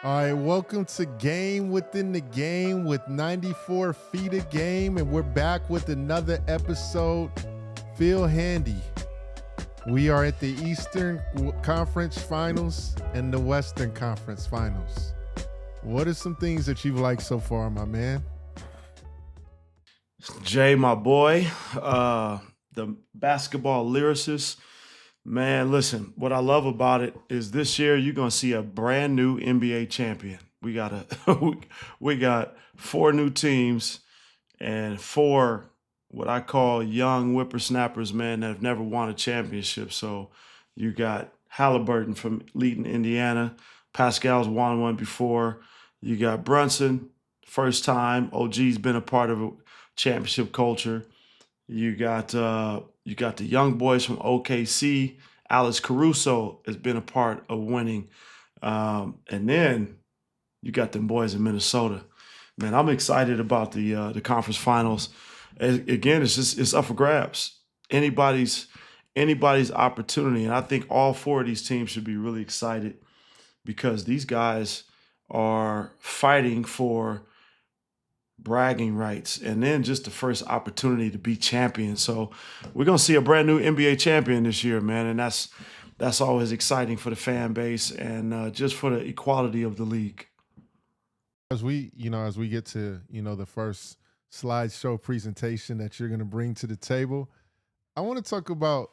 All right, welcome to Game Within the Game with 94 feet of game, and we're back with another episode. Feel handy. We are at the Eastern Conference Finals and the Western Conference Finals. What are some things that you've liked so far, my man? Jay, my boy, the basketball lyricist. Man, listen, what I love about it is this year you're gonna see a brand new NBA champion. We got we got four new teams and four what I call young whippersnappers, man, that have never won a championship. So you got Halliburton from leading Indiana. Pascal's won one before. You got Brunson, first time. OG's been a part of a championship culture. You got the young boys from OKC. Alex Caruso has been a part of winning, and then you got them boys in Minnesota. Man, I'm excited about the conference finals. Again, it's up for grabs. Anybody's anybody's opportunity, and I think all four of these teams should be really excited because these guys are fighting for bragging rights and then just the first opportunity to be champion. So we're gonna see a brand new NBA champion this year, man, and that's always exciting for the fan base and just for the equality of the league. As we get to, the first slideshow presentation that you're going to bring to the table, I want to talk about,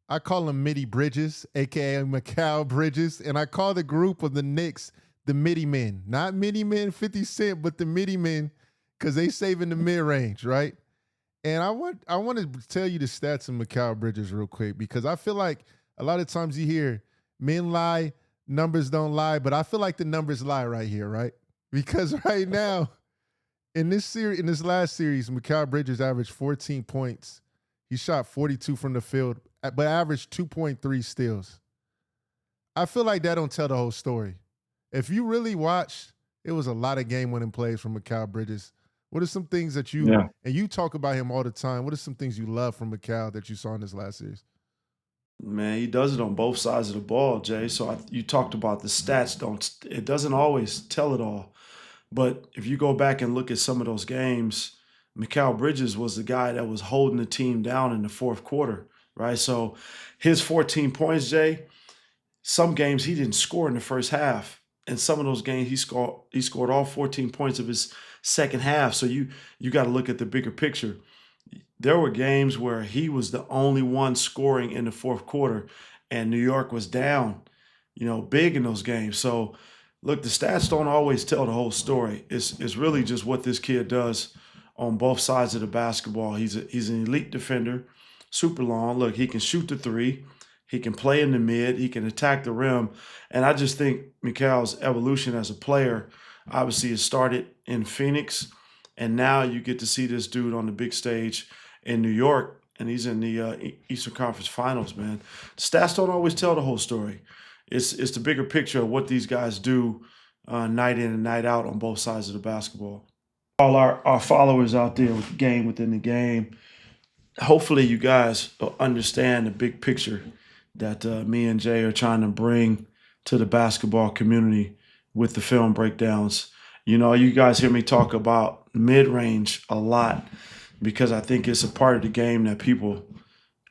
I call him Midi Bridges, aka Mikal Bridges, and I call the group of the Knicks the Midi Men. Not Midi Men 50 Cent, but the Midi Men, because they saving the mid-range, right? And I want to tell you the stats of Mikal Bridges real quick, because I feel like a lot of times you hear men lie, numbers don't lie, but I feel like the numbers lie right here, right? Because right now, in this last series, Mikal Bridges averaged 14 points. He shot 42 from the field, but averaged 2.3 steals. I feel like that don't tell the whole story. If you really watch, it was a lot of game-winning plays from Mikal Bridges. What are some things that and you talk about him all the time, what are some things you love from Mikal that you saw in this last series? Man, he does it on both sides of the ball, Jay. So you talked about the stats. Don't it doesn't always tell it all. But if you go back and look at some of those games, Mikal Bridges was the guy that was holding the team down in the fourth quarter, right? So his 14 points, Jay, some games he didn't score in the first half. And some of those games he scored all 14 points of his second half. So you got to look at the bigger picture. There were games where he was the only one scoring in the fourth quarter, and New York was down, big in those games. So, look, the stats don't always tell the whole story. It's really just what this kid does on both sides of the basketball. He's an elite defender, super long. Look, he can shoot the three, he can play in the mid, he can attack the rim, and I just think Mikal's evolution as a player obviously it started in Phoenix, and now you get to see this dude on the big stage in New York, and he's in the Eastern Conference Finals, man. Stats don't always tell the whole story. It's the bigger picture of what these guys do night in and night out on both sides of the basketball. All our followers out there with the game within the game, hopefully you guys understand the big picture that me and Jay are trying to bring to the basketball community with the film breakdowns. You guys hear me talk about mid-range a lot because I think it's a part of the game that people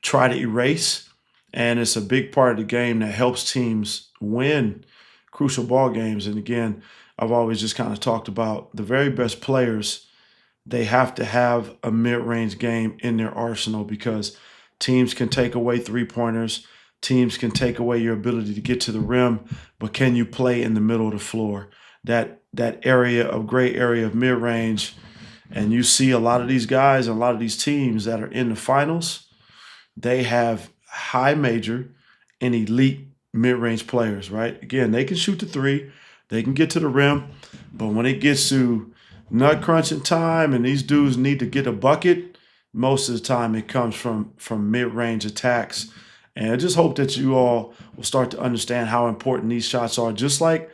try to erase, and it's a big part of the game that helps teams win crucial ball games. And again, I've always just kind of talked about the very best players, they have to have a mid-range game in their arsenal because teams can take away three-pointers, teams can take away your ability to get to the rim, but can you play in the middle of the floor? That area of gray area of mid-range, and you see a lot of these guys and a lot of these teams that are in the finals, they have high major and elite mid-range players, right? Again, they can shoot the three, they can get to the rim, but when it gets to nut crunching time and these dudes need to get a bucket, most of the time it comes from mid-range attacks. And I just hope that you all will start to understand how important these shots are, just like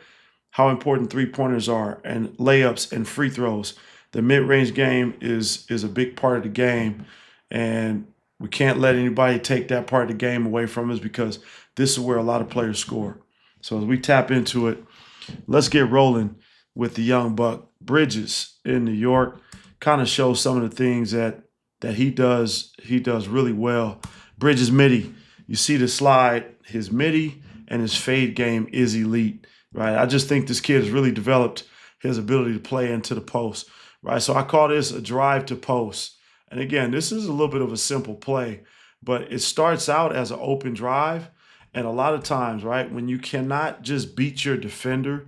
how important three-pointers are and layups and free throws. The mid-range game is a big part of the game, and we can't let anybody take that part of the game away from us because this is where a lot of players score. So as we tap into it, Let's get rolling with the young buck Bridges in New York. Kind of shows some of the things that he does really well. Bridges midi. You see the slide, his midi and his fade game is elite, right? I just think this kid has really developed his ability to play into the post, right? So I call this a drive to post. And again, this is a little bit of a simple play, but it starts out as an open drive. And a lot of times, right, when you cannot just beat your defender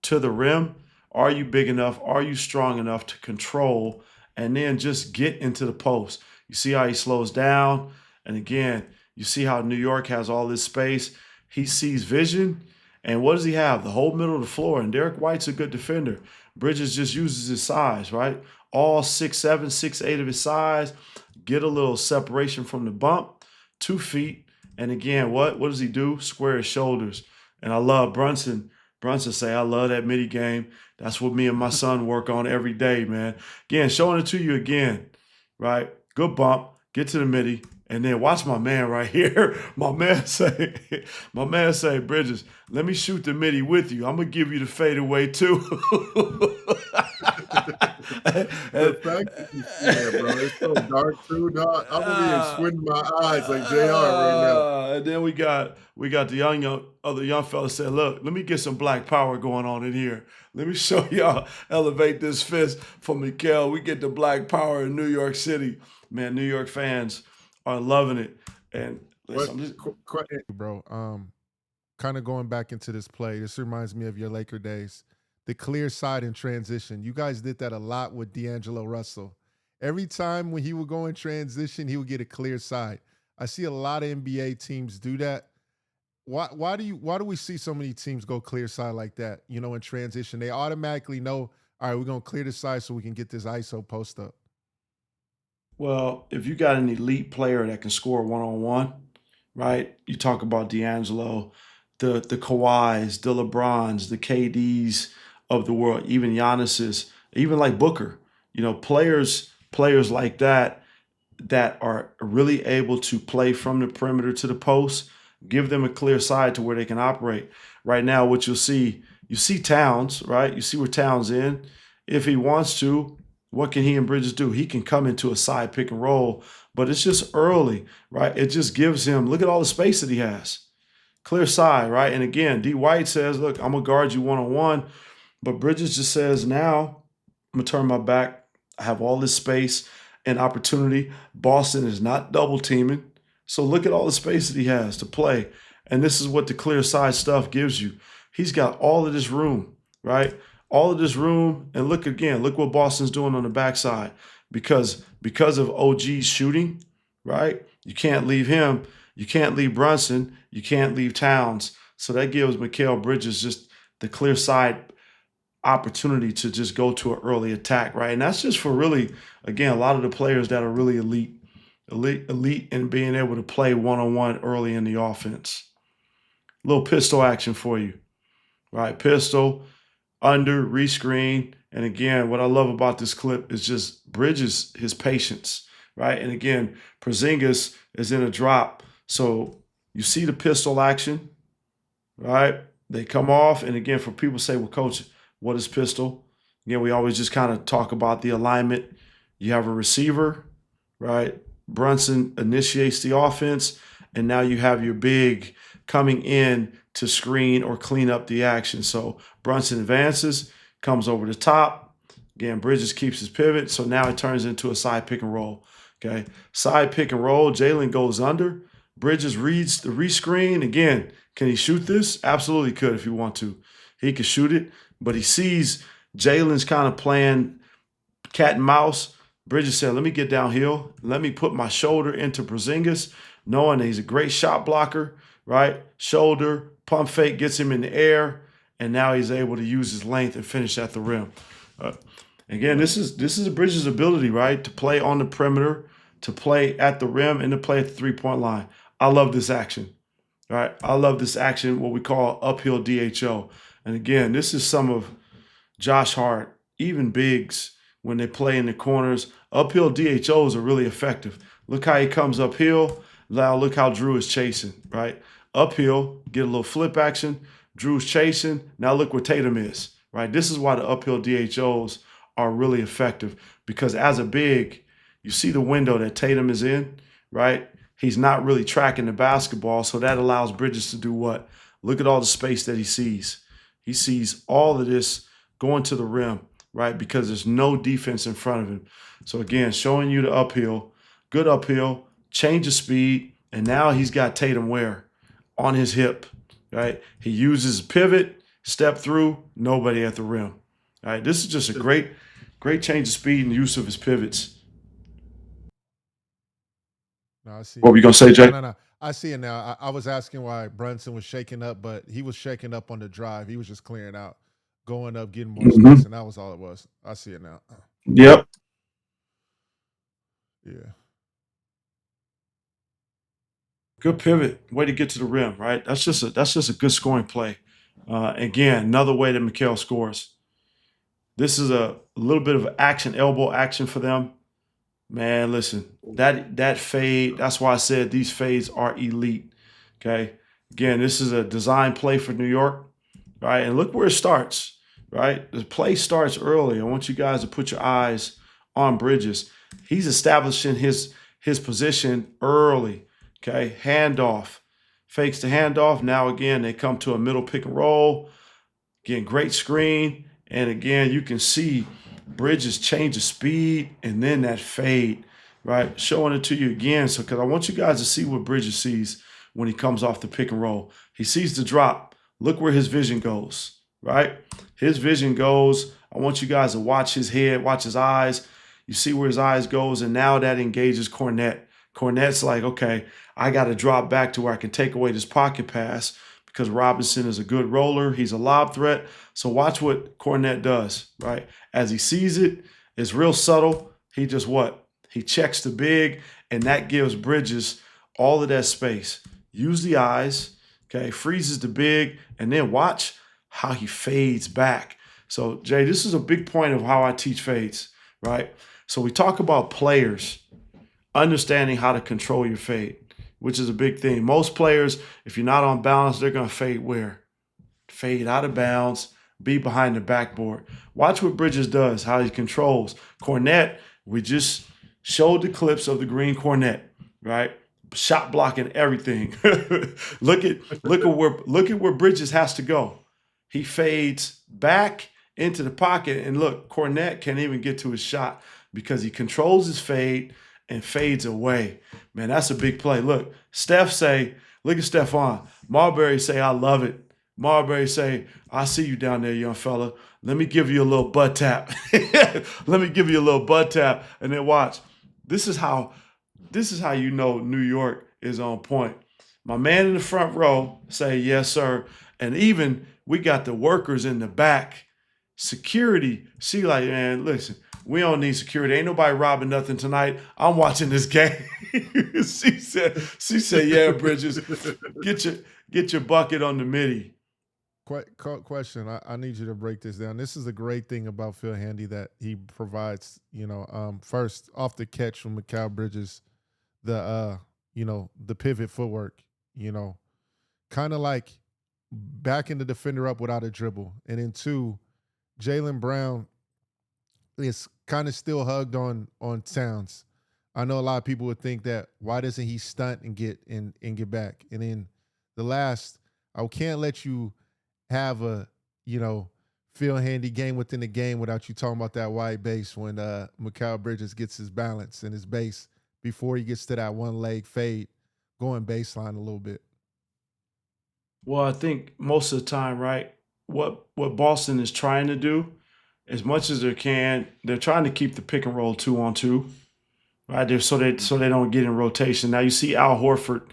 to the rim, are you big enough? Are you strong enough to control and then just get into the post? You see how he slows down. And again, you see how New York has all this space. He sees vision. And what does he have? The whole middle of the floor. And Derek White's a good defender. Bridges just uses his size, right? All 6'7", 6'8" of his size. Get a little separation from the bump. 2 feet. And again, what does he do? Square his shoulders. And I love Brunson. Brunson say, I love that midi game. That's what me and my son work on every day, man. Again, showing it to you again, right? Good bump. Get to the midi. And then watch my man right here. My man say, Bridges, let me shoot the midi with you. I'm gonna give you the fadeaway too. The fact that you see that, bro, it's so dark too, dog. I'm gonna be squinting my eyes like JR right now. And then we got the other young fella said, look, let me get some black power going on in here. Let me show y'all elevate this fist for Mikal. We get the black power in New York City. Man, New York fans are loving it. And listen, bro, kind of going back into this play, this reminds me of your Laker days. The clear side in transition. You guys did that a lot with D'Angelo Russell. Every time when he would go in transition, he would get a clear side. I see a lot of NBA teams do that. Why do we see so many teams go clear side like that? You know, in transition, they automatically know, all right, we're gonna clear the side so we can get this ISO post up. well, if you got an elite player that can score one-on-one, right? You talk about D'Angelo, the Kawhis, the LeBrons, the KDs of the world, even Giannis's, even like Booker. You know, players like that are really able to play from the perimeter to the post, give them a clear side to where they can operate. Right now, what you see Towns, right? You see where Towns in. If he wants to, what can he and Bridges do? He can come into a side pick and roll, but it's just early, right? It just gives him, look at all the space that he has. Clear side, right? And again, D. White says, look, I'm going to guard you one-on-one. But Bridges just says, now I'm going to turn my back. I have all this space and opportunity. Boston is not double teaming. So look at all the space that he has to play. And this is what the clear side stuff gives you. He's got all of this room, right? All of this room. And look again, look what Boston's doing on the backside. Because of OG's shooting, right? You can't leave him. You can't leave Brunson. You can't leave Towns. So that gives Mikal Bridges just the clear side opportunity to just go to an early attack, right? And that's just for really, again, a lot of the players that are really elite in being able to play one-on-one early in the offense. A little pistol action for you, right? Pistol, under, rescreen. And again, what I love about this clip is just Bridges, his patience, right? And again, Porzingis is in a drop. So you see the pistol action, right? They come off. And again, for people say, well, coach, what is pistol? Again, we always just kind of talk about the alignment. You have a receiver, right? Brunson initiates the offense, and now you have your big coming in to screen or clean up the action. So Brunson advances, comes over the top. Again, Bridges keeps his pivot, so now it turns into a side pick and roll. Okay, side pick and roll. Jalen goes under. Bridges reads the rescreen. Again, can he shoot this? Absolutely could if he want to. He could shoot it, but he sees Jalen's kind of playing cat and mouse. Bridges said, let me get downhill. Let me put my shoulder into Porzingis, knowing that he's a great shot blocker, right? Shoulder, pump fake gets him in the air, and now he's able to use his length and finish at the rim. Again, this is Bridges' ability, right? To play on the perimeter, to play at the rim, and to play at the three-point line. I love this action, right? I love this action, what we call uphill DHO. And again, this is some of Josh Hart, even bigs, when they play in the corners. Uphill DHOs are really effective. Look how he comes uphill. Now look how Drew is chasing, right? Uphill, get a little flip action. Drew's chasing. Now look where Tatum is, right? This is why the uphill DHOs are really effective, because as a big, you see the window that Tatum is in, right? He's not really tracking the basketball, so that allows Bridges to do what? Look at all the space that he sees. He sees all of this going to the rim, right? Because there's no defense in front of him. So again, showing you the uphill, good uphill, change of speed, and now he's got Tatum where? On his hip, right? He uses pivot, step through, nobody at the rim. All right, this is just a great change of speed and use of his pivots. No, I see What it. were you gonna say, No, Jay? no, no. I see it now. I was asking why Brunson was shaking up, but he was shaking up on the drive. He was just clearing out, going up, getting more space, Mm-hmm. and that was all it was. I see it now. Yep. Yeah. Good pivot. Way to get to the rim, right? That's just a good scoring play. Again, another way that Mikal scores. This is a little bit of action, elbow action for them. Man, listen, that fade, that's why I said these fades are elite. Okay. Again, this is a design play for New York, right? And look where it starts, right? The play starts early. I want you guys to put your eyes on Bridges. He's establishing his position early. Okay. Handoff. Fakes the handoff. Now again, they come to a middle pick and roll. Again, great screen. And again, you can see Bridges change of speed and then that fade, right? Showing it to you again. So, because I want you guys to see what Bridges sees when he comes off the pick and roll. He sees the drop. Look where his vision goes, right? His vision goes. I want you guys to watch his head, watch his eyes. You see where his eyes goes, and now that engages Cornette. Cornette's like, okay, I got to drop back to where I can take away this pocket pass because Robinson is a good roller. He's a lob threat. So watch what Cornette does, right? As he sees it, it's real subtle. He just what? He checks the big, and that gives Bridges all of that space. Use the eyes, okay? Freezes the big, and then watch how he fades back. So, Jay, this is a big point of how I teach fades, right? So we talk about players understanding how to control your fade, which is a big thing. Most players, if you're not on balance, they're going to fade where? Fade out of bounds, be behind the backboard. Watch what Bridges does, how he controls. Cornette, we just showed the clips of the green Cornette, right? Shot blocking everything. look at where Bridges has to go. He fades back into the pocket, and look, Cornette can't even get to his shot because he controls his fade and fades away. Man, that's a big play. Look, Steph say, look at Stephon. Marbury say, I love it. Marbury say, I see you down there, young fella. Let me give you a little butt tap. Let me give you a little butt tap. And then watch. This is how you know New York is on point. My man in the front row say, yes, sir. And even we got the workers in the back. Security, see, like, man, listen, we don't need security. Ain't nobody robbing nothing tonight. I'm watching this game. she said, yeah, Bridges, get your bucket on the midi. Question. I need you to break this down. This is a great thing about Phil Handy that he provides. First off the catch from Mikal Bridges, the the pivot footwork. Kind of like backing the defender up without a dribble, and then two, Jaylen Brown is kind of still hugged on Towns. I know a lot of people would think that why doesn't he stunt and get back? And then the last, I can't let you have a Phil Handy game within the game without you talking about that wide base when Mikal Bridges gets his balance and his base before he gets to that one leg fade, going baseline a little bit. Well, I think most of the time, right, what Boston is trying to do, as much as they can, they're trying to keep the pick and roll 2-on-2, right? So they don't get in rotation. Now you see Al Horford,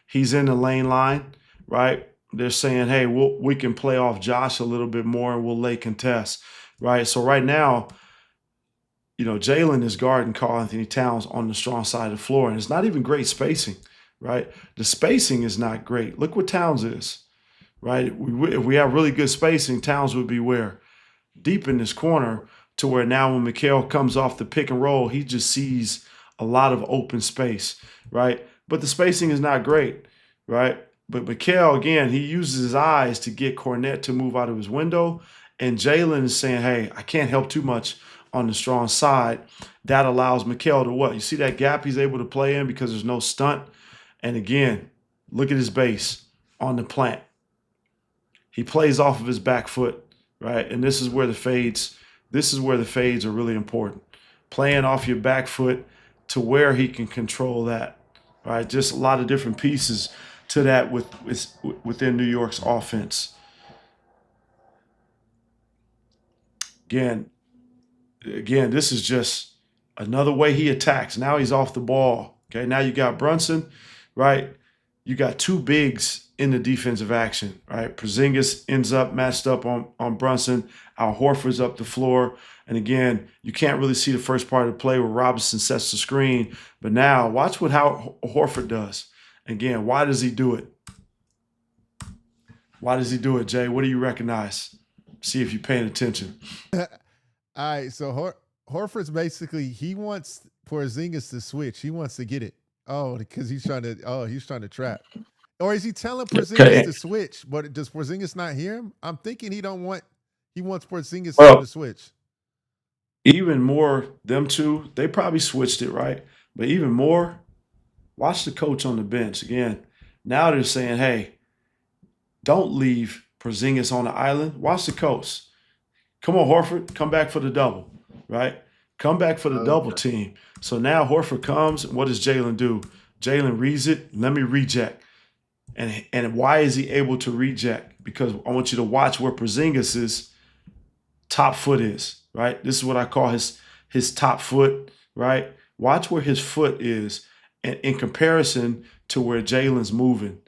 he's in the lane line, right? They're saying, hey, we can play off Josh a little bit more and we'll lay contest, right? So right now, Jalen is guarding Karl Anthony Towns on the strong side of the floor, and it's not even great spacing, right? The spacing is not great. Look what Towns is, right? If we have really good spacing, Towns would be where? Deep in this corner, to where now when Mikal comes off the pick and roll, he just sees a lot of open space, right? But the spacing is not great, right? But Mikal, again, he uses his eyes to get Cornette to move out of his window. And Jalen is saying, hey, I can't help too much on the strong side. That allows Mikal to what? You see that gap he's able to play in because there's no stunt? And again, look at his base on the plant. He plays off of his back foot, right? And this is where the fades are really important. Playing off your back foot to where he can control that, right? Just a lot of different pieces to that within New York's offense. Again, this is just another way he attacks. Now he's off the ball. Okay, now you got Brunson, right? You got two bigs in the defensive action, right? Porzingis ends up matched up on Brunson. Al Horford's up the floor. And again, you can't really see the first part of the play where Robinson sets the screen. But now watch how Horford does. Again, why does he do it? Why does he do it, Jay? What do you recognize? See if you're paying attention. All right, so Horford's basically, he wants Porzingis to switch. He wants to get it. Oh, because he's trying to trap. Or is he telling Porzingis to switch? But does Porzingis not hear him? I'm thinking he wants Porzingis to switch. Even more, them two, they probably switched it, right? But even more, watch the coach on the bench. Again, now they're saying, hey, don't leave Porzingis on the island. Watch the coach. Come on, Horford, come back for the double, right? Come back for the double team. So now Horford comes, and what does Jalen do? Jalen reads it, let me reject. And why is he able to reject? Because I want you to watch where Porzingis' top foot is, right? This is what I call his top foot, right? Watch where his foot is in comparison to where Jalen's moving.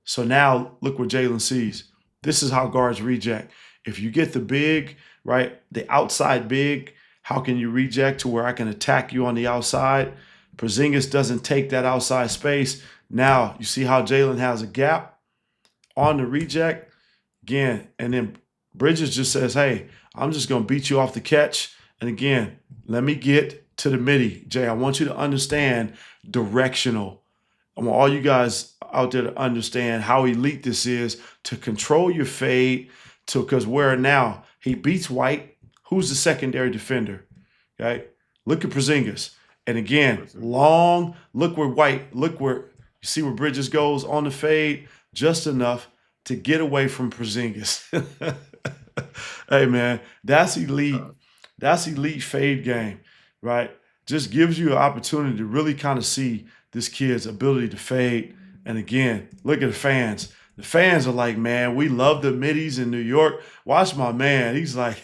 So now look what Jalen sees. This is how guards reject. If you get the big, right, the outside big, how can you reject to where I can attack you on the outside? Porzingis doesn't take that outside space. Now you see how Jalen has a gap on the reject again. And then Bridges just says, hey, I'm just going to beat you off the catch. And again, let me get to the midi. Jay, I want you to understand directional. I want all you guys out there to understand how elite this is to control your fade because where now he beats White. Who's the secondary defender? Okay. Look at Porzingis. And again, long, look where you see where Bridges goes on the fade, just enough to get away from Porzingis. Hey man, that's elite. That's elite fade game, right? Just gives you an opportunity to really kind of see this kid's ability to fade. And again, look at the fans. The fans are like, man, we love the middies in New York. Watch my man. He's like,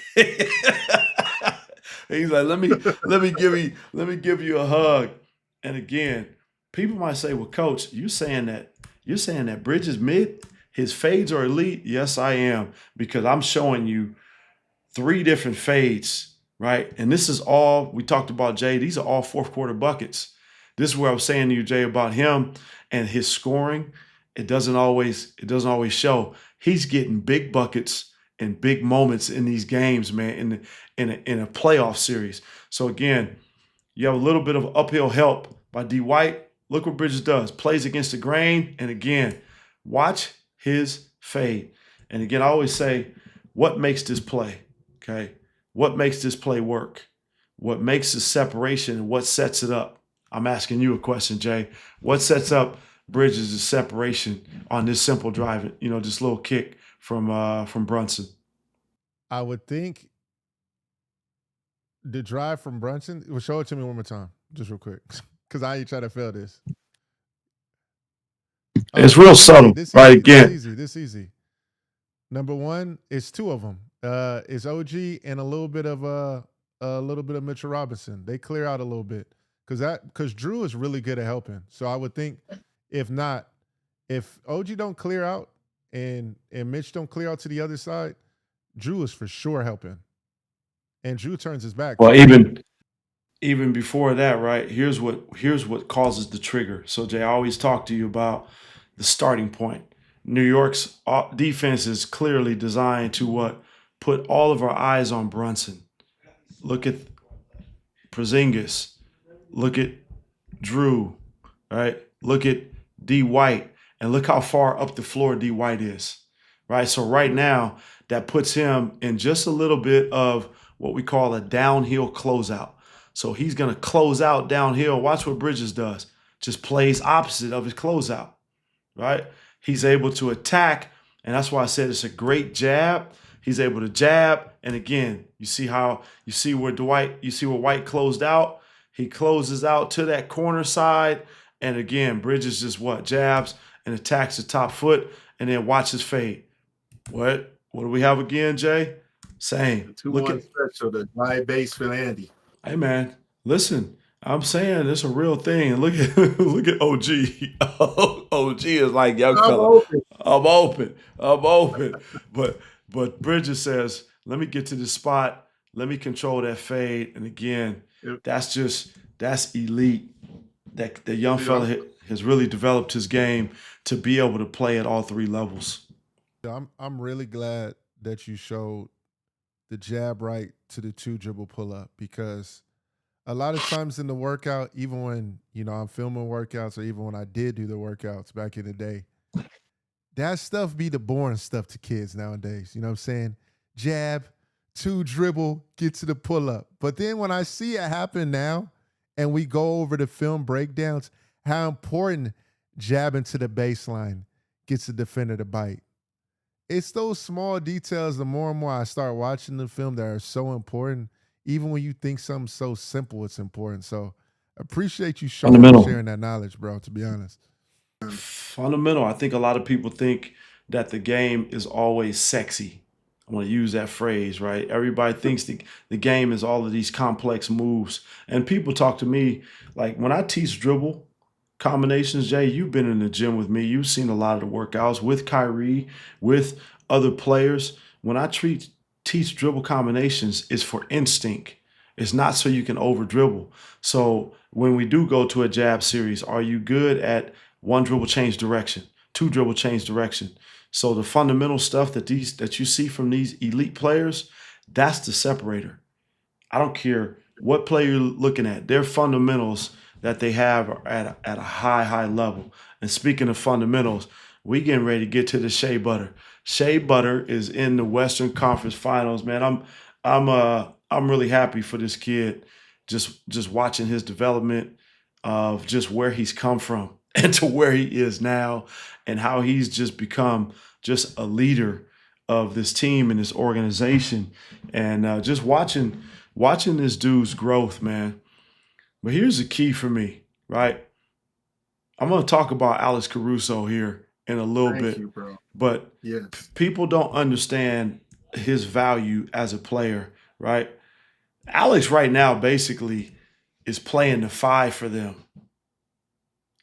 let me give you a hug. And again, people might say, well, coach, you're saying that Bridges mid, his fades are elite. Yes, I am, because I'm showing you 3 different fades, right? And this is all we talked about, Jay. These are all fourth quarter buckets. This is where I was saying to you, Jay, about him and his scoring. It doesn't always show. He's getting big buckets and big moments in these games, man, in a playoff series. So again, you have a little bit of uphill help by D. White. Look what Bridges does. Plays against the grain. And again, watch his fade. And again, I always say, what makes this play? Okay. What makes this play work? What makes the separation and what sets it up? I'm asking you a question, Jay. What sets up Bridges' separation on this simple drive, this little kick from Brunson? I would think the drive from Brunson, well, show it to me one more time, just real quick, because I ain't trying to fail this. It's real subtle, right? Again, this easy. Number one, it's 2 of them. It's OG and a little bit of Mitchell Robinson. They clear out a little bit because Drew is really good at helping. So I would think if OG don't clear out and Mitch don't clear out to the other side, Drew is for sure helping. And Drew turns his back. Well, even before that, right? Here's what causes the trigger. So Jay, I always talk to you about the starting point. New York's defense is clearly designed to put all of our eyes on Brunson. Look at Porzingis. Look at Drew, right? Look at D. White. and look how far up the floor D White is, right? So right now, that puts him in just a little bit of what we call a downhill closeout. So he's going to close out downhill. Watch what Bridges does. Just plays opposite of his closeout, right? He's able to attack, and that's why I said it's a great jab. He's able to jab, and again, you see where White closed out. He closes out to that corner side, and again, Bridges just jabs and attacks the top foot, and then watches fade. What do we have again, Jay? Same. The 2-1 special, the high base for Andy. Hey man, listen. I'm saying it's a real thing. Look at OG. OG is like, young fella. I'm open. But Bridges says, let me get to this spot. Let me control that fade. And again, that's elite. That the young fella has really developed his game to be able to play at all three levels. I'm really glad that you showed the jab right to the 2 dribble pull up, because a lot of times in the workout, even when, I'm filming workouts, or even when I did do the workouts back in the day, that stuff be the boring stuff to kids nowadays. You know what I'm saying? Jab, 2 dribble, get to the pull up. But then when I see it happen now, and we go over the film breakdowns, how important jabbing to the baseline gets the defender to bite. It's those small details, the more and more I start watching the film, that are so important. Even when you think something's so simple, it's important. So I appreciate you sharing that knowledge, bro, to be honest. Fundamental. I think a lot of people think that the game is always sexy. I want to use that phrase, right? Everybody thinks the game is all of these complex moves. And people talk to me, like when I teach dribble combinations, Jay, you've been in the gym with me. You've seen a lot of the workouts with Kyrie, with other players. When I teach dribble combinations, it's for instinct. It's not so you can over dribble. So when we do go to a jab series, are you good at 1 dribble change direction, 2 dribble change direction? So the fundamental stuff that you see from these elite players, that's the separator. I don't care what player you're looking at. Their fundamentals that they have are at a high level. And speaking of fundamentals, we getting ready to get to the Shea Butter. Shea Butter is in the Western Conference Finals, man. I'm really happy for this kid. Just watching his development of just where he's come from and to where he is now, and how he's just become just a leader of this team and this organization, and just watching this dude's growth, man. But here's the key for me, right? I'm going to talk about Alex Caruso here in a little bit. You, bro. But yes, people don't understand his value as a player, right? Alex right now basically is playing the 5 for them.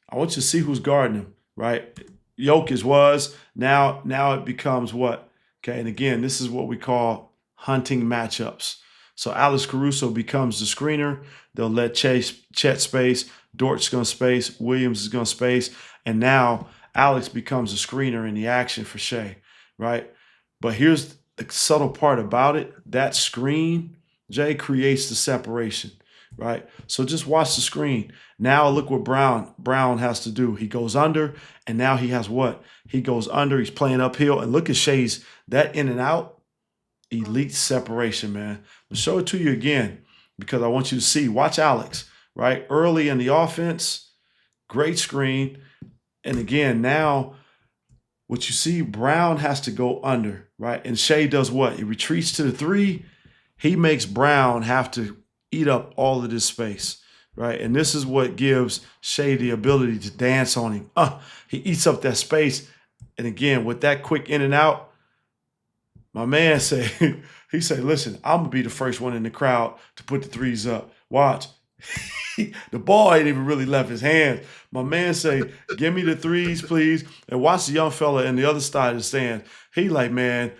I want you to see who's guarding him, right? Jokic was. Now it becomes what? Okay, and again, this is what we call hunting matchups. So Alex Caruso becomes the screener. They'll let Chet space. Dort's going to space. Williams is going to space. And now Alex becomes a screener in the action for Shai, right? But here's the subtle part about it. That screen, Jay, creates the separation, right? So just watch the screen. Now look what Brown has to do. He goes under, and now he has what? He goes under. He's playing uphill. And look at Shai's, that in and out, elite separation, man. I'll show it to you again because I want you to see. Watch Alex, right? Early in the offense, great screen. And again, now what you see, Brown has to go under, right? And Shai does what? He retreats to the 3. He makes Brown have to eat up all of this space, right? And this is what gives Shai the ability to dance on him. He eats up that space. And again, with that quick in and out, my man said, he said, listen, I'm going to be the first one in the crowd to put the 3s up. Watch. The ball ain't even really left his hands. My man say, give me the 3s, please. And watch the young fella in the other side of the stand. He like, man,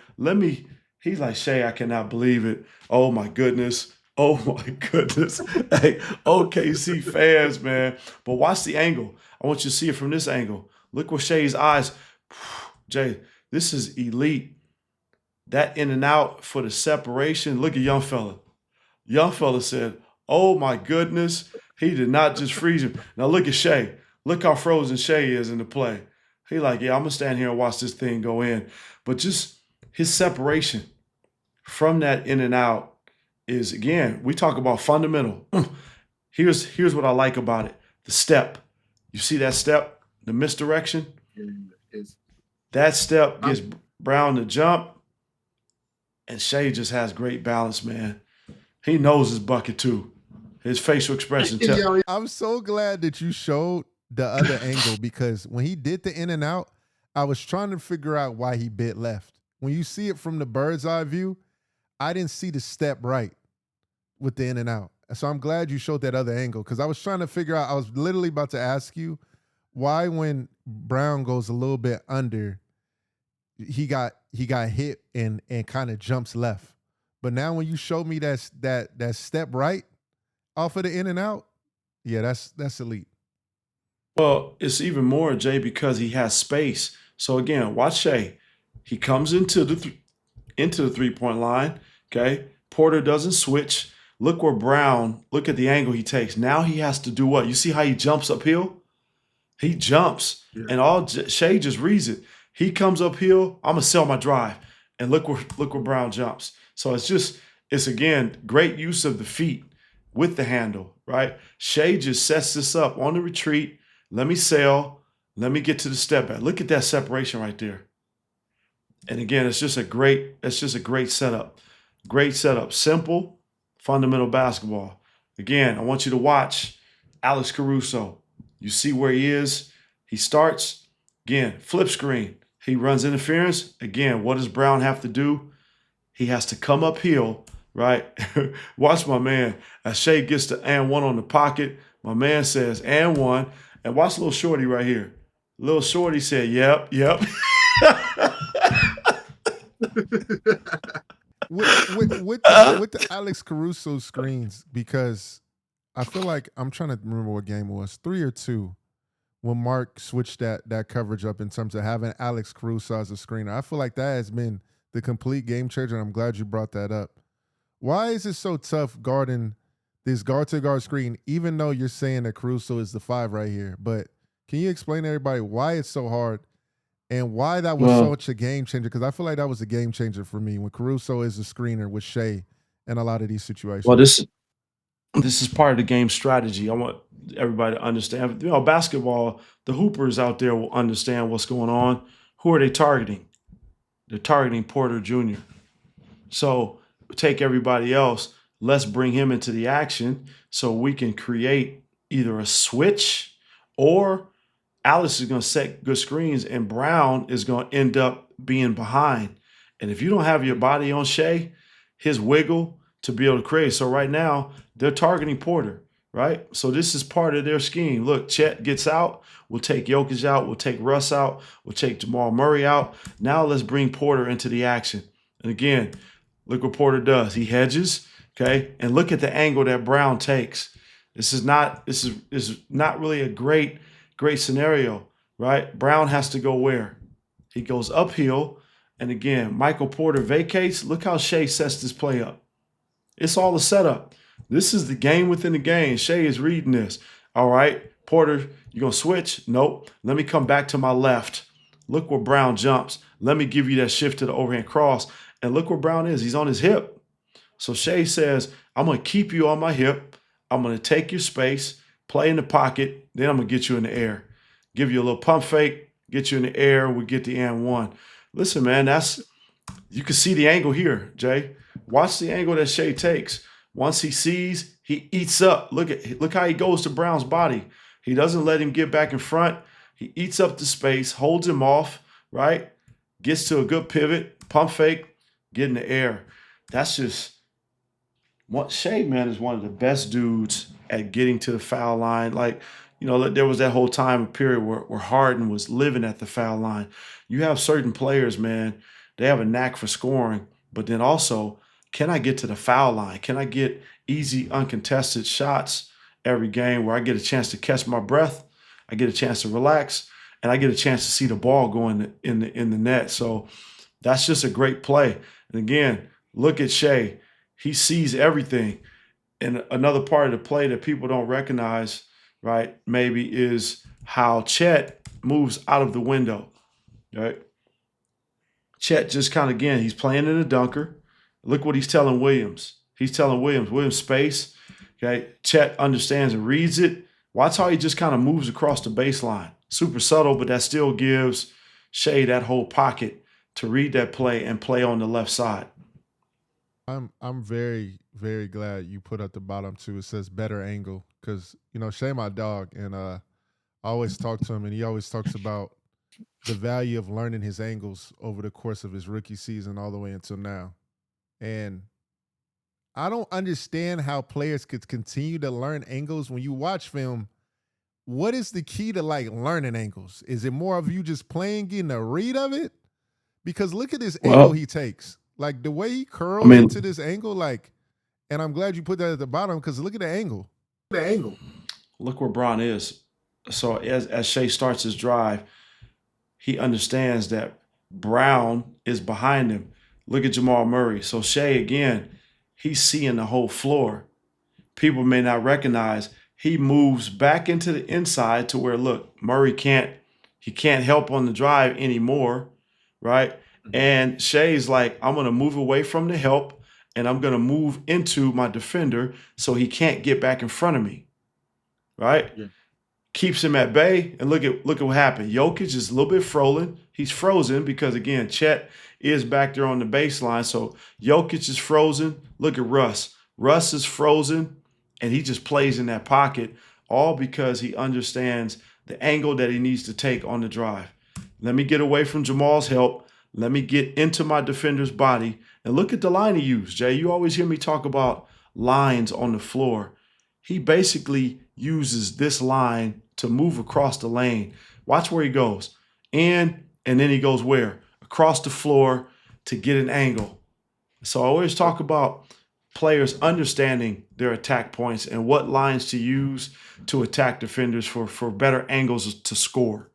he's like, Shai, I cannot believe it. Oh, my goodness. Oh, my goodness. Hey, OKC fans, man. But watch the angle. I want you to see it from this angle. Look what Shai's eyes. Jay, this is elite. That in and out for the separation. Look at young fella. Young fella said, oh, my goodness. He did not just freeze him. Now look at Shai. Look how frozen Shai is in the play. He like, yeah, I'm gonna stand here and watch this thing go in. But just his separation from that in and out is, again, we talk about fundamental. Here's what I like about it. The step. You see that step, the misdirection? That step gives Brown the jump, and Shai just has great balance, man. He knows his bucket too. His facial expression. I'm so glad that you showed the other angle, because when he did the in and out, I was trying to figure out why he bit left. When you see it from the bird's eye view, I didn't see the step right with the in and out. So I'm glad you showed that other angle, because I was trying to figure out, I was literally about to ask you why when Brown goes a little bit under, he got hit and kind of jumps left. But now when you showed me that step right off of the in and out, yeah, that's elite. Well, it's even more, Jay, because he has space. So again, watch Shai. He comes into the 3-point line. Okay, Porter doesn't switch. Look where Brown. Look at the angle he takes. Now he has to do what? You see how he jumps uphill? He jumps, and Shai just reads it. He comes uphill. I'm gonna sell my drive, and look where Brown jumps. So it's again great use of the feet with the handle, right? Shai just sets this up on the retreat. Let me sail. Let me get to the step back. Look at that separation right there. And again, it's just a great setup. Great setup. Simple, fundamental basketball. Again, I want you to watch Alex Caruso. You see where he is. He starts, again, flip screen. He runs interference. Again, what does Brown have to do? He has to come uphill, right? Watch my man. As Shai gets to and one on the pocket, my man says, and one. And watch little shorty right here. Little shorty said, yep. with the Alex Caruso screens, because I feel like I'm trying to remember what game it was, 3 or 2, when Mark switched that coverage up in terms of having Alex Caruso as a screener. I feel like that has been the complete game changer, and I'm glad you brought that up. Why is it so tough guarding this guard-to-guard screen, even though you're saying that Caruso is the 5 right here? But can you explain to everybody why it's so hard and why that was such a game changer? Because I feel like that was a game changer for me when Caruso is a screener with Shai in a lot of these situations. Well, this is part of the game strategy. I want everybody to understand. Basketball, the hoopers out there will understand what's going on. Who are they targeting? They're targeting Porter Jr. So take everybody else. Let's bring him into the action so we can create either a switch, or Alice is going to set good screens and Brown is going to end up being behind. And if you don't have your body on Shai, his wiggle to be able to create. So right now they're targeting Porter, right? So this is part of their scheme. Look, Chet gets out. We'll take Jokic out. We'll take Russ out. We'll take Jamal Murray out. Now let's bring Porter into the action. And again, look what Porter does. He hedges. Okay, and look at the angle that Brown takes. This is not really a great scenario, right? Brown has to go where? He goes uphill, and again, Michael Porter vacates. Look how Shai sets this play up. It's all a setup. This is the game within the game. Shai is reading this. All right, Porter, you gonna switch? Nope. Let me come back to my left. Look where Brown jumps. Let me give you that shift to the overhand cross, and look where Brown is. He's on his hip. So Shai says, I'm going to keep you on my hip. I'm going to take your space, play in the pocket, then I'm going to get you in the air. Give you a little pump fake, get you in the air, we get the and one. Listen, man, you can see the angle here, Jay. Watch the angle that Shai takes. Once he sees, he eats up. Look how he goes to Brown's body. He doesn't let him get back in front. He eats up the space, holds him off, right? Gets to a good pivot, pump fake, get in the air. That's just... Shai, man, is one of the best dudes at getting to the foul line. Like, there was that whole time period where Harden was living at the foul line. You have certain players, man, they have a knack for scoring, but then also, can I get to the foul line? Can I get easy, uncontested shots every game where I get a chance to catch my breath, I get a chance to relax, and I get a chance to see the ball going in the net. So that's just a great play. And again, look at Shai. He sees everything. And another part of the play that people don't recognize, right, maybe is how Chet moves out of the window, right? Chet just kind of, again, he's playing in a dunker. Look what he's telling Williams. He's telling Williams space. Okay, Chet understands and reads it. Watch how he just kind of moves across the baseline. Super subtle, but that still gives Shai that whole pocket to read that play and play on the left side. I'm very, very glad you put at the bottom too. It says better angle because Shai my dog, and I always talk to him, and he always talks about the value of learning his angles over the course of his rookie season all the way until now. And I don't understand how players could continue to learn angles when you watch film. What is the key to like learning angles? Is it more of you just playing, getting a read of it? Because look at this angle he takes. Like the way he curls into this angle, like, and I'm glad you put that at the bottom because look at the angle. The angle. Look where Bron is. So as Shai starts his drive, he understands that Brown is behind him. Look at Jamal Murray. So Shai, again, he's seeing the whole floor. People may not recognize he moves back into the inside to where, look, Murray can't help on the drive anymore, right? And Shai's like, I'm going to move away from the help and I'm going to move into my defender so he can't get back in front of me, right? Yeah. Keeps him at bay, and look at what happened. Jokic is a little bit frozen. He's frozen because, again, Chet is back there on the baseline. So Jokic is frozen. Look at Russ. Russ is frozen, and he just plays in that pocket, all because he understands the angle that he needs to take on the drive. Let me get away from Jamal's help. Let me get into my defender's body. And look at the line he used, Jay. You always hear me talk about lines on the floor. He basically uses this line to move across the lane. Watch where he goes. And then he goes where? Across the floor to get an angle. So I always talk about players understanding their attack points and what lines to use to attack defenders for better angles to score.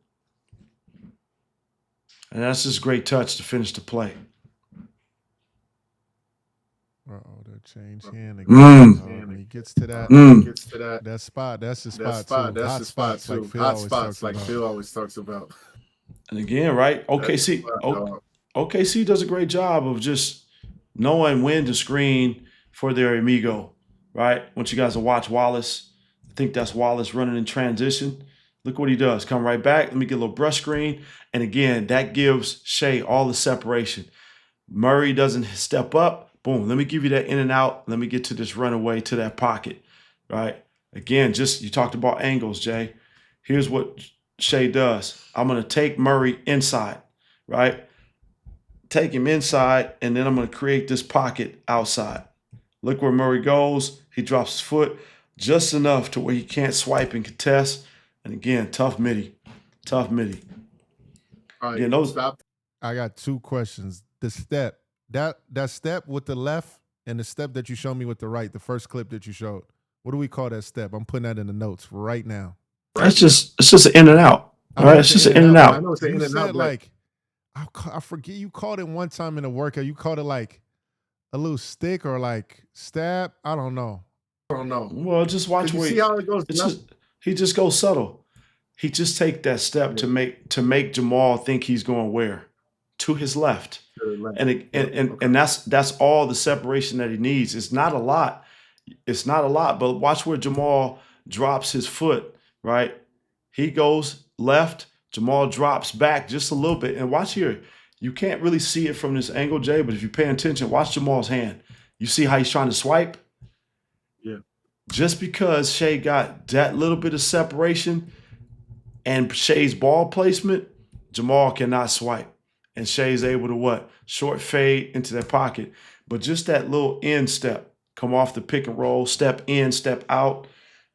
And that's just great touch to finish the play. Uh-oh, that change hand again. When he gets to that spot, that's the spot too. That's Hot the spot spots, too. Hot spots like Phil always talks about. And again, right? OKC does a great job of just knowing when to screen for their amigo, right? Once you guys will watch Wallace, I think that's Wallace running in transition. Look what he does. Come right back. Let me get a little brush screen. And again, that gives Shai all the separation. Murray doesn't step up. Boom. Let me give you that in and out. Let me get to this runaway to that pocket, right? Again, just you talked about angles, Jay. Here's what Shai does. I'm going to take Murray inside, right? Take him inside, and then I'm going to create this pocket outside. Look where Murray goes. He drops his foot just enough to where he can't swipe and contest. And again, tough midi. Tough midi. All right, I got two questions. The step, that step with the left and the step that you showed me with the right, the first clip that you showed. What do we call that step? I'm putting that in the notes right now. It's just an in and out. All right, it's just an in and out. I know it's an in and out. Like, I forget, you called it one time in a workout. You called it like a little stick or like stab. I don't know. Well, just watch where see how it goes. He just goes subtle. He just take that step to make Jamal think he's going where? To his left. And that's all the separation that he needs. It's not a lot. But watch where Jamal drops his foot, right? He goes left. Jamal drops back just a little bit. And watch here. You can't really see it from this angle, Jay, but if you pay attention, watch Jamal's hand. You see how he's trying to swipe? Yeah. Just because Shai got that little bit of separation and Shai's ball placement, Jamal cannot swipe. And Shai's able to what? Short fade into that pocket. But just that little end step, come off the pick and roll, step in, step out,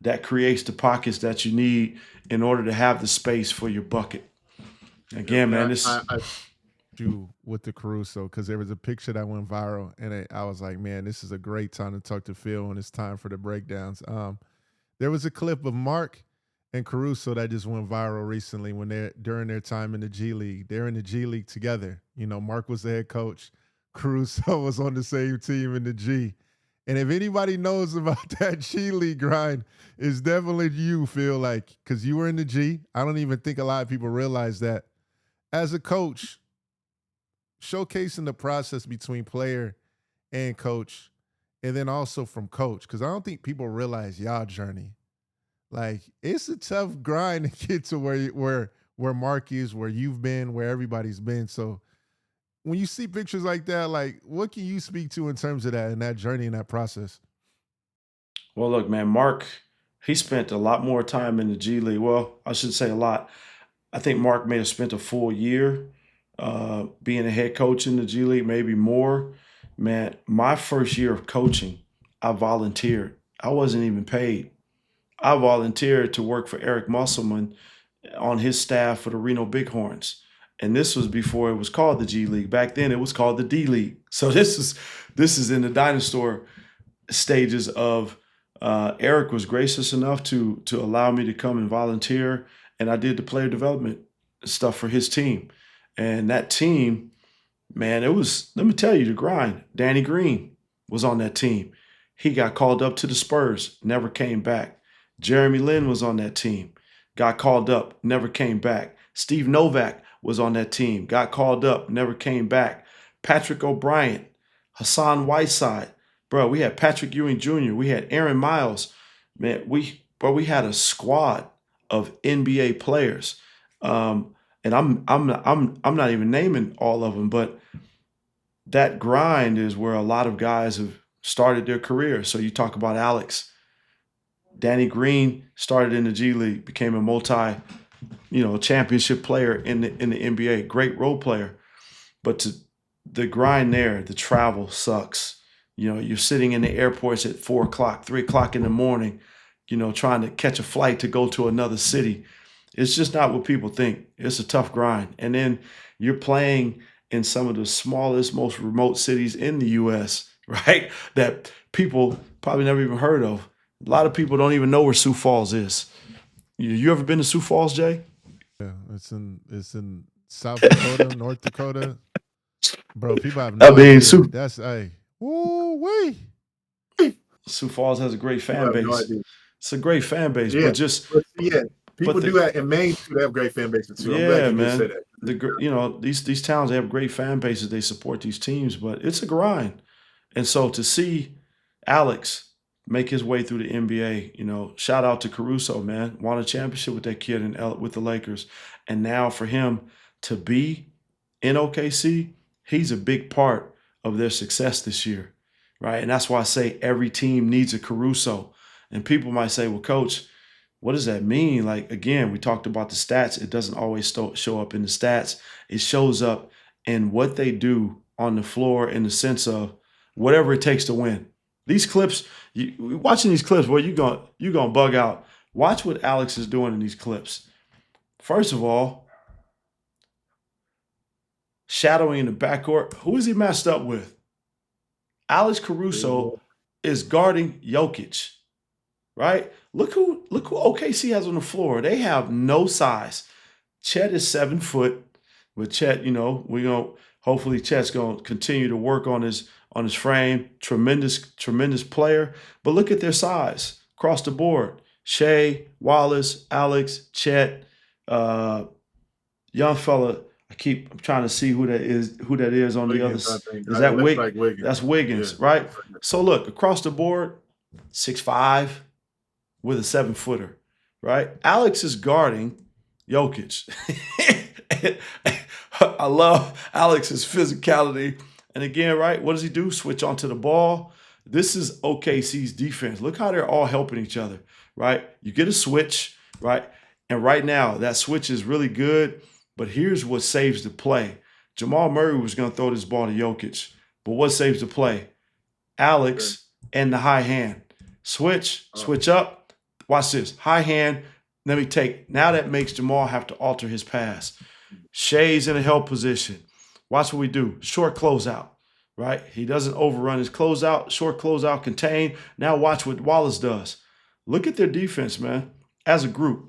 that creates the pockets that you need in order to have the space for your bucket. Again, man, this you with the Caruso, because there was a picture that went viral, and I was like, man, this is a great time to talk to Phil when it's time for the breakdowns. There was a clip of Mark and Caruso that just went viral recently when during their time in the G League. They're in the G League together. Mark was the head coach. Caruso was on the same team in the G. And if anybody knows about that G League grind, it's definitely you, Phil, like, because you were in the G. I don't even think a lot of people realize that. As a coach, showcasing the process between player and coach, and then also from coach, because I don't think people realize y'all journey. Like, it's a tough grind to get to where Mark is, where you've been, where everybody's been. So when you see pictures like that, like, what can you speak to in terms of that and that journey and that process? Well, look, man, Mark, he spent a lot more time in the G League. Well, I should say a lot. I think Mark may have spent a full year being a head coach in the G League, maybe more. Man, my first year of coaching, I volunteered. I wasn't even paid. I volunteered to work for Eric Musselman on his staff for the Reno Bighorns. And this was before it was called the G League. Back then it was called the D League. So this is in the dinosaur stages of Eric was gracious enough to allow me to come and volunteer. And I did the player development stuff for his team. And that team, man, it was, let me tell you, the grind. Danny Green was on that team. He got called up to the Spurs, never came back. Jeremy Lin was on that team, got called up, never came back. Steve Novak was on that team, got called up, never came back. Patrick O'Brien, Hassan Whiteside. Bro, we had Patrick Ewing Jr., we had Aaron Miles. Man, we had a squad of NBA players. And I'm not even naming all of them, but that grind is where a lot of guys have started their career. So you talk about Alex. Danny Green started in the G League, became a championship player in the NBA, great role player. But the grind there, the travel sucks. You're sitting in the airports at 4 o'clock, 3 o'clock in the morning, trying to catch a flight to go to another city. It's just not what people think. It's a tough grind. And then you're playing in some of the smallest, most remote cities in the U.S., right? That people probably never even heard of. A lot of people don't even know where Sioux Falls is. You ever been to Sioux Falls, Jay? Yeah, it's in South Dakota, North Dakota. Bro, people have no idea. That's woo-wee. Sioux Falls has a great fan base. No, it's a great fan base, yeah, but people do that in Maine too. They have great fan bases too. Yeah, man. Say that. These towns, they have great fan bases. They support these teams, but it's a grind. And so to see Alex make his way through the NBA, shout out to Caruso, man. Won a championship with that kid with the Lakers. And now for him to be in OKC, he's a big part of their success this year, right? And that's why I say every team needs a Caruso. And people might say, well, Coach, what does that mean? Like, again, we talked about the stats. It doesn't always show up in the stats. It shows up in what they do on the floor in the sense of whatever it takes to win. These clips, watching these clips, well, you're gonna bug out. Watch what Alex is doing in these clips. First of all, shadowing in the backcourt. Who is he matched up with? Alex Caruso is guarding Jokic, right? Look who OKC has on the floor. They have no size. Chet is 7 foot, but Chet, hopefully Chet's gonna continue to work on his frame. Tremendous player. But look at their size across the board. Shai, Wallace, Alex, Chet, young fella. I'm trying to see who that is on the other side. Is that Wiggins? That's Wiggins, yeah. Right? So look, across the board, 6'5", with a 7-footer, right? Alex is guarding Jokic. I love Alex's physicality. And again, right, what does he do? Switch onto the ball. This is OKC's defense. Look how they're all helping each other, right? You get a switch, right? And right now, that switch is really good. But here's what saves the play. Jamal Murray was going to throw this ball to Jokic. But what saves the play? Alex and the high hand. Switch up. Watch this. High hand. Let me take. Now that makes Jamal have to alter his pass. Shai's in a help position. Watch what we do. Short closeout, right? He doesn't overrun his closeout. Short closeout, contain. Now watch what Wallace does. Look at their defense, man, as a group.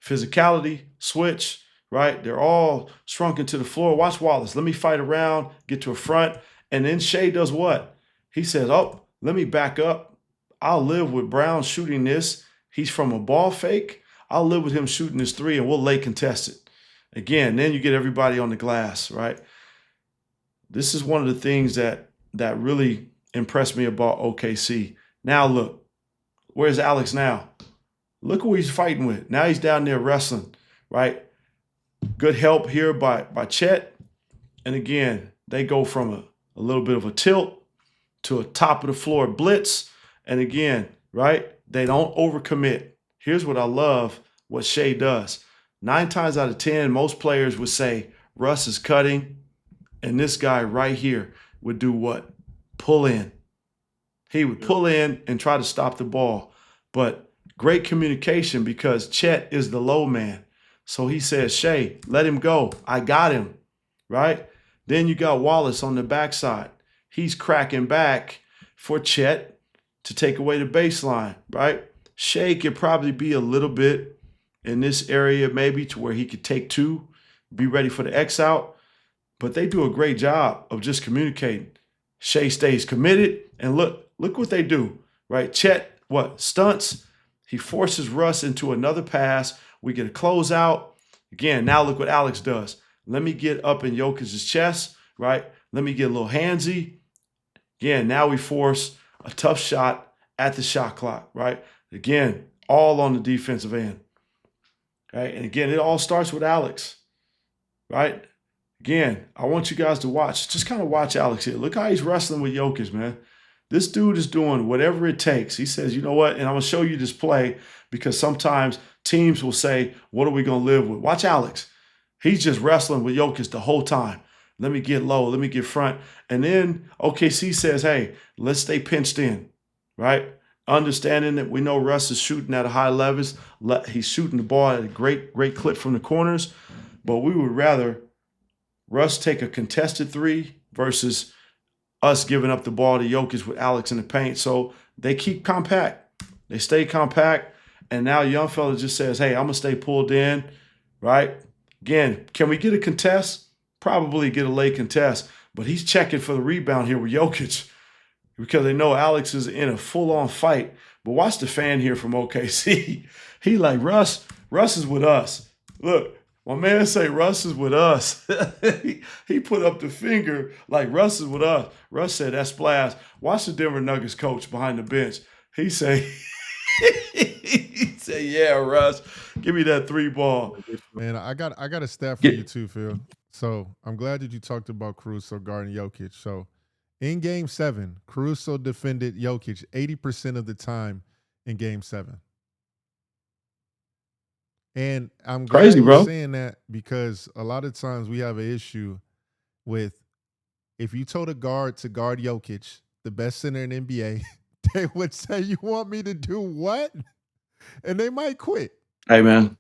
Physicality, switch, right? They're all shrunken to the floor. Watch Wallace. Let me fight around, get to a front. And then Shai does what? He says, oh, let me back up. I'll live with Brown shooting this. He's from a ball fake. I'll live with him shooting this three, and we'll lay contested. Again, then you get everybody on the glass, right? This is one of the things that really impressed me about OKC. Now look, where's Alex now? Look who he's fighting with. Now he's down there wrestling, right? Good help here by Chet. And again, they go from a little bit of a tilt to a top of the floor blitz. And again, right, they don't overcommit. Here's what I love, what Shai does. 9 times out of 10, most players would say Russ is cutting, and this guy right here would do what? Pull in. He would pull in and try to stop the ball. But great communication because Chet is the low man. So he says, Shai, let him go. I got him, right? Then you got Wallace on the backside. He's cracking back for Chet to take away the baseline, right? Shai could probably be a little bit in this area maybe to where he could take 2, be ready for the X out. But they do a great job of just communicating. Shai stays committed, and look what they do, right? Chet, stunts. He forces Russ into another pass. We get a closeout. Again, now look what Alex does. Let me get up in Jokic's chest, right? Let me get a little handsy. Again, now we force a tough shot at the shot clock, right? Again, all on the defensive end, right? And again, it all starts with Alex, right? Again, I want you guys to watch. Just kind of watch Alex here. Look how he's wrestling with Jokic, man. This dude is doing whatever it takes. He says, you know what? And I'm going to show you this play because sometimes teams will say, what are we going to live with? Watch Alex. He's just wrestling with Jokic the whole time. Let me get low. Let me get front. And then OKC says, hey, let's stay pinched in, right? Understanding that we know Russ is shooting at a high levels. He's shooting the ball at a great clip from the corners. But we would rather Russ take a contested 3 versus us giving up the ball to Jokic with Alex in the paint. So they keep compact. They stay compact. And now young fella just says, hey, I'm going to stay pulled in, right? Again, can we get a contest? Probably get a late contest. But he's checking for the rebound here with Jokic because they know Alex is in a full-on fight. But watch the fan here from OKC. He like, Russ is with us. Look. My man say Russ is with us. he put up the finger like Russ is with us. Russ said, that's splash. Watch the Denver Nuggets coach behind the bench. He say, yeah, Russ, give me that 3 ball. Man, I got a stat for you too, Phil. So I'm glad that you talked about Caruso guarding Jokic. So in Game 7, Caruso defended Jokic 80% of the time in Game 7. And I'm glad Crazy, bro. you're saying that because a lot of times we have an issue with if you told a guard to guard Jokic, the best center in NBA, they would say, you want me to do what? And they might quit. Hey, man.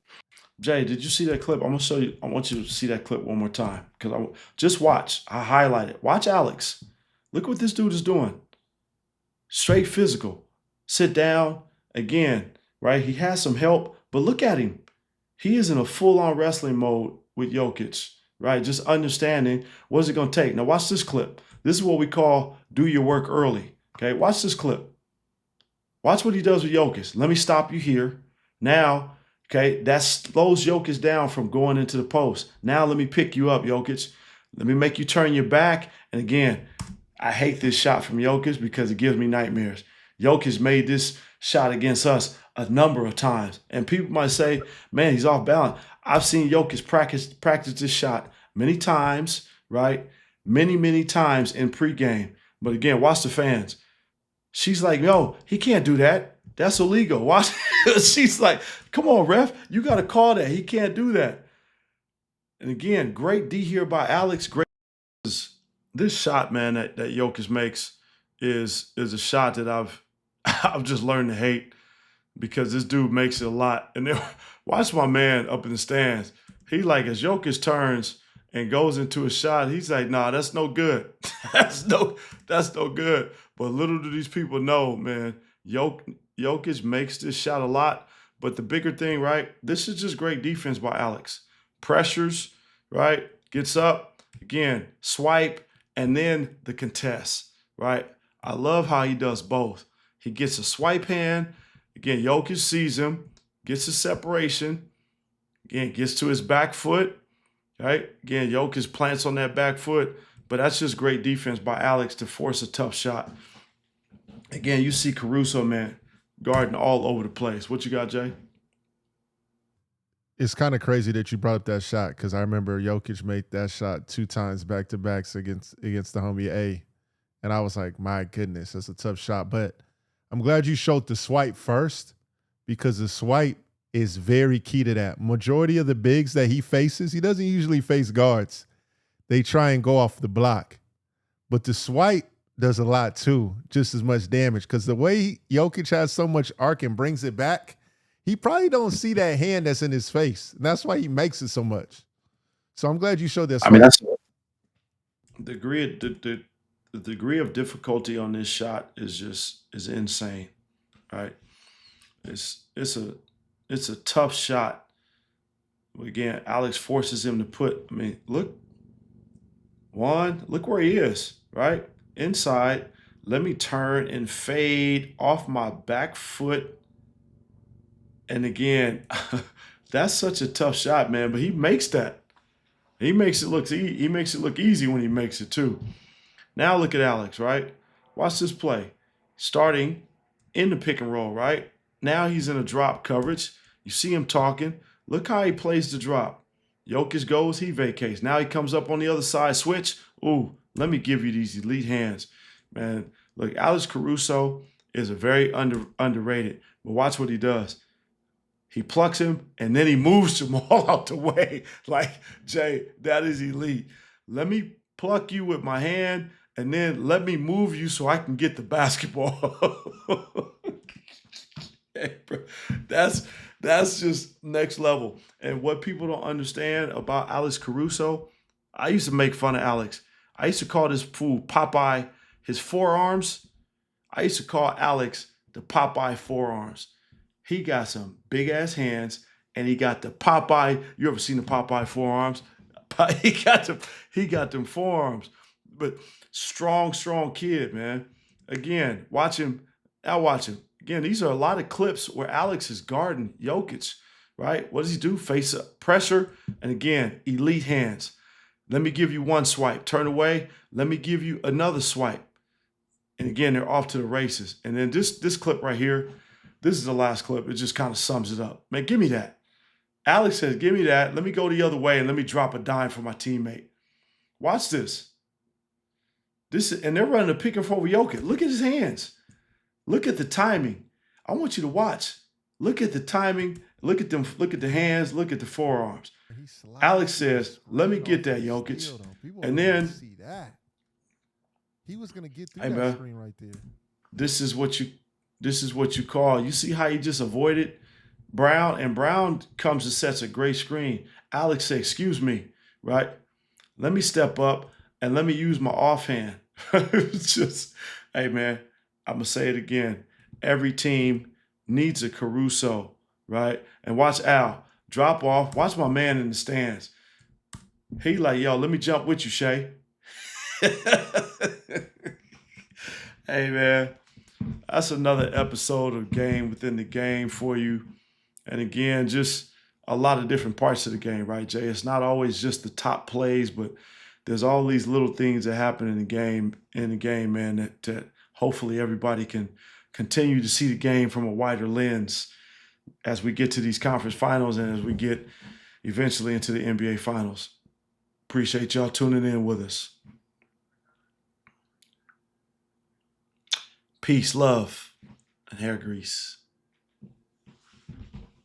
Jay, did you see that clip? I'm going to show you. I want you to see that clip one more time because just watch. I highlight it. Watch Alex. Look what this dude is doing. Straight physical. Sit down. Again, right? He has some help, but look at him. He is in a full-on wrestling mode with Jokic, right? Just understanding what is it going to take. Now watch this clip. This is what we call do your work early, okay? Watch this clip. Watch what he does with Jokic. Let me stop you here. Now, okay, that slows Jokic down from going into the post. Now let me pick you up, Jokic. Let me make you turn your back. And again, I hate this shot from Jokic because it gives me nightmares. Jokic made this shot against us a number of times. And people might say, man, he's off balance. I've seen Jokic practice this shot many times, right? Many times in pregame. But again, watch the fans. She's like, yo, he can't do that. That's illegal. Watch. She's like, come on, ref. You got to call that. He can't do that. And again, great D here by Alex. Great. This shot, man, that Jokic makes is a shot that I've just learned to hate. Because this dude makes it a lot. And then watch my man up in the stands. He like, as Jokic turns and goes into a shot, he's like, nah, that's no good. that's no good. But little do these people know, man, Jokic makes this shot a lot. But the bigger thing, right, this is just great defense by Alex. Pressures, right, gets up, again, swipe, and then the contest, right? I love how he does both. He gets a swipe hand. Again, Jokic sees him, gets his separation. Again, gets to his back foot. Right? Again, Jokic plants on that back foot. But that's just great defense by Alex to force a tough shot. Again, you see Caruso, man, guarding all over the place. What you got, Jay? It's kind of crazy that you brought up that shot because I remember Jokic made that shot 2 times back-to-backs against the homie A. And I was like, my goodness, that's a tough shot. But I'm glad you showed the swipe first because the swipe is very key to that. Majority of the bigs that he faces, he doesn't usually face guards. They try and go off the block. But the swipe does a lot too, just as much damage. Because the way Jokic has so much arc and brings it back, he probably don't see that hand that's in his face. And that's why he makes it so much. So I'm glad you showed that swipe. I mean, that's the degree of difficulty on this shot is insane. Right? It's a tough shot. Again, Alex forces him to put, I mean, look where he is, right? Inside. Let me turn and fade off my back foot. And again, that's such a tough shot, man. But he makes that. He makes it look easy when he makes it too. Now look at Alex, right? Watch this play. Starting in the pick and roll, right? Now he's in a drop coverage. You see him talking. Look how he plays the drop. Jokic goes, he vacates. Now he comes up on the other side, switch. Ooh, let me give you these elite hands. Man, look, Alex Caruso is a very underrated. But watch what he does. He plucks him, and then he moves him all out the way. Like, Jay, that is elite. Let me pluck you with my hand, and then let me move you so I can get the basketball. Hey, bro, that's just next level. And what people don't understand about Alex Caruso, I used to make fun of Alex. I used to call this fool Popeye, his forearms. I used to call Alex the Popeye forearms. He got some big ass hands, and he got the Popeye. You ever seen the Popeye forearms? He got them forearms. But strong kid, man. Again, watch him. Now watch him. Again, these are a lot of clips where Alex is guarding Jokic, right? What does he do? Face up, pressure, and again, elite hands. Let me give you one swipe. Turn away. Let me give you another swipe. And again, they're off to the races. And then this clip right here, this is the last clip. It just kind of sums it up. Man, give me that. Alex says, give me that. Let me go the other way and let me drop a dime for my teammate. Watch this. And they're running a pick and roll with Jokic. Look at his hands. Look at the timing. I want you to watch. Look at the timing. Look at them. Look at the hands. Look at the forearms. Alex says, let me get that, Jokic. And then see that. He was going to get through that screen right there. This is what you call. You see how he just avoided Brown, and Brown comes and sets a great screen. Alex says, excuse me, right? Let me step up and let me use my offhand. It's just, hey, man, I'm going to say it again. Every team needs a Caruso, right? And watch Al drop off. Watch my man in the stands. He like, yo, let me jump with you, Shai. Hey, man, that's another episode of Game Within the Game for you. And again, just a lot of different parts of the game, right, Jay? It's not always just the top plays, but there's all these little things that happen in the game, man, that hopefully everybody can continue to see the game from a wider lens as we get to these conference finals and as we get eventually into the NBA finals. Appreciate y'all tuning in with us. Peace, love, and hair grease.